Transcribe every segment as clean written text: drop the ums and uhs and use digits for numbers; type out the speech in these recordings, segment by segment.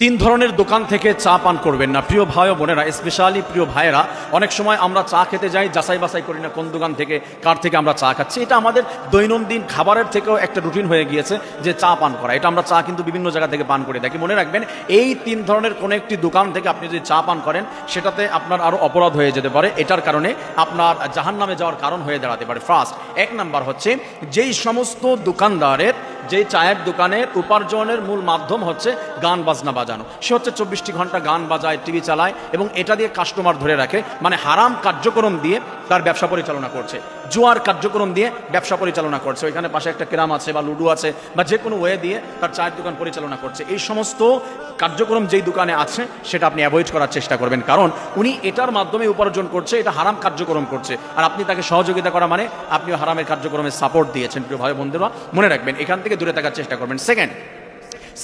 তিন ধরনের দোকান থেকে চা পান করবেন না। প্রিয় ভাই ও বোনেরা, স্পেশালি প্রিয় ভাইয়েরা, অনেক সময় আমরা চা খেতে যাই, যাচাই বাছাই করি না কোন দোকান থেকে কার থেকে আমরা চা খাচ্ছি। এটা আমাদের দৈনন্দিন খাবারের থেকেও একটা রুটিন হয়ে গিয়েছে যে চা পান করা। এটা আমরা চা কিন্তু বিভিন্ন জায়গা থেকে পান করে থাকি। মনে রাখবেন, এই তিন ধরনের কোনো একটি দোকান থেকে আপনি যদি চা পান করেন, সেটাতে আপনার আরও অপরাধ হয়ে যেতে পারে। এটার কারণে আপনার জাহান্নামে যাওয়ার কারণ হয়ে দাঁড়াতে পারে। ফার্স্ট, এক নাম্বার হচ্ছে, যেই সমস্ত দোকানদারের, যে চায়ের দোকানের উপার্জনের মূল মাধ্যম হচ্ছে গান বাজনা বাজানো, সে হচ্ছে 24টি ঘন্টা গান বাজায়, টিভি চালায় এবং এটা দিয়ে কাস্টমার ধরে রাখে, মানে হারাম কার্যক্রম দিয়ে তার ব্যবসা পরিচালনা করছে, জুয়ার কার্যক্রম দিয়ে ব্যবসা পরিচালনা করছে। ওইখানে পাশে একটা ক্যারাম আছে বা লুডো আছে বা যে কোনো ওয়ে দিয়ে তার চায়ের দোকান পরিচালনা করছে। এই সমস্ত কার্যক্রম যেই দোকানে আছে সেটা আপনি অ্যাভয়েড করার চেষ্টা করবেন, কারণ উনি এটার মাধ্যমে উপার্জন করছে, এটা হারাম কার্যক্রম করছে, আর আপনি তাকে সহযোগিতা করা মানে আপনিও হারামের কার্যক্রমে সাপোর্ট দিয়েছেন। প্রিয় ভাই বন্ধুরা, মনে রাখবেন, এখান থেকে দূরে থাকার চেষ্টা করবেন।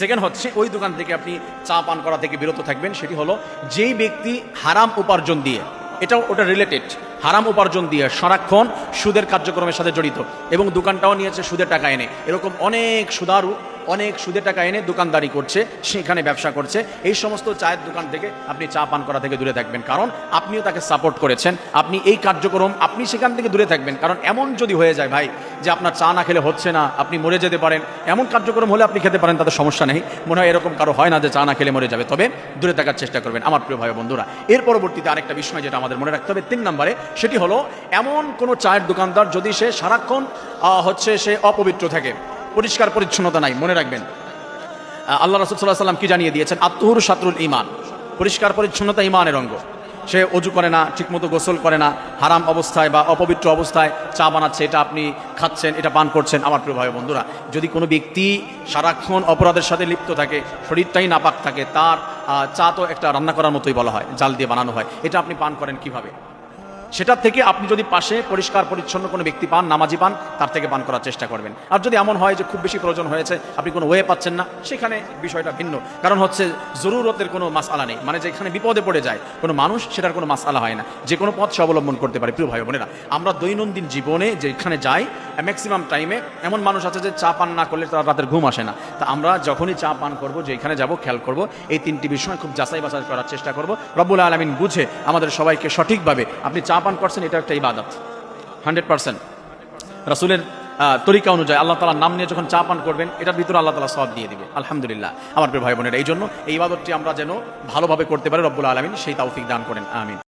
সেকেন্ড হচ্ছে, ওই দোকান থেকে আপনি চা পান করা থেকে বিরত থাকবেন। সেটি হলো, যেই ব্যক্তি হারাম উপার্জন দিয়ে, ওটা রিলেটেড, হারাম উপার্জন দিয়ে সারাক্ষণ সুদের কার্যক্রমের সাথে জড়িত এবং দোকানটাও নিয়েছে সুদের টাকা এনে, এরকম অনেক সুদারু অনেক সুদের টাকা এনে দোকানদারি করছে, সেখানে ব্যবসা করছে, এই সমস্ত চায়ের দোকান থেকে আপনি চা পান করা থেকে দূরে থাকবেন, কারণ আপনিও তাকে সাপোর্ট করেছেন। আপনি এই কার্যক্রম, আপনি সেখান থেকে দূরে থাকবেন, কারণ এমন যদি হয়ে যায় ভাই যে আপনার চা না খেলে হচ্ছে না, আপনি মরে যেতে পারেন, এমন কার্যক্রম হলে আপনি খেতে পারেন, তাতে সমস্যা নেই। মনে হয় এরকম কারো হয় না যে চা না খেলে মরে যাবে, তবে দূরে থাকার চেষ্টা করবেন আমার প্রিয় ভাই বন্ধুরা। এর পরবর্তীতে আরেকটা বিষয় যেটা আমাদের মনে রাখতে হবে 3 নম্বরে, সেটি হলো, এমন কোনো চায়ের দোকানদার যদি সে সারাক্ষণ সে অপবিত্র থাকে, পরিষ্কার পরিচ্ছন্নতা নাই। মনে রাখবেন, আল্লাহ রাসূল সাল্লাল্লাহু আলাইহি ওয়াসাল্লাম কি জানিয়ে দিয়েছেন? আত-তুহুরু শাতরুল ঈমান, পরিষ্কার পরিচ্ছন্নতা ঈমানের অঙ্গ। সে অজু করে না, ঠিকমতো গোসল করে না, হারাম অবস্থায় বা অপবিত্র অবস্থায় চা বানাচ্ছে, এটা আপনি খাচ্ছেন, এটা পান করছেন। আমার প্রিয় ভাই বন্ধুরা, যদি কোনো ব্যক্তি সারাক্ষণ অপরাধের সাথে লিপ্ত থাকে, শরীরটাই নাপাক থাকে, তার চা তো একটা রান্না করার মতোই বলা হয়, জাল দিয়ে বানানো হয়, এটা আপনি পান করেন কিভাবে? সেটার থেকে আপনি যদি পাশে পরিষ্কার পরিচ্ছন্ন কোনো ব্যক্তি পান, নামাজি পান, তার থেকে পান করার চেষ্টা করবেন। আর যদি এমন হয় যে খুব বেশি প্রয়োজন হয়েছে, আপনি কোনো ওয়ে পাচ্ছেন না, সেখানে বিষয়টা ভিন্ন, কারণ হচ্ছে জরুরতের কোনো মাসআলা নেই, মানে যেখানে বিপদে পড়ে যায় কোনো মানুষ, সেটার কোনো মাসআলা হয় না, যে কোনো পথ সে অবলম্বন করতে পারে। প্রিয় ভাই বোনেরা, আমরা দৈনন্দিন জীবনে যেখানে যাই, ম্যাক্সিমাম টাইমে এমন মানুষ আছে যে চা পান না করলে তার রাতের ঘুম আসে না। তা আমরা যখনই চা পান করবো, যেখানে যাব, খেয়াল করব এই 3টি বিষয় খুব যাচাই বাছাই করার চেষ্টা করব। রব্বুল আলামিন বুঝে আমাদের সবাইকে সঠিকভাবে, আপনি চা পান করছেন, এটা একটা ইবাদত 100%। রাসূলের তরিকা অনুযায়ী আল্লাহ তাআলার নাম নিয়ে যখন চা পান করবেন, এটার ভিতরে আল্লাহ তাআলা সওয়াব দিয়ে দিবে, আলহামদুলিল্লাহ। আমার প্রিয় ভাই বোনেরা, এই জন্য এই ইবাদতটি আমরা যেন ভালোভাবে করতে পারি, রব্বুল আলামিন সেই তৌফিক দান করেন, আমিন।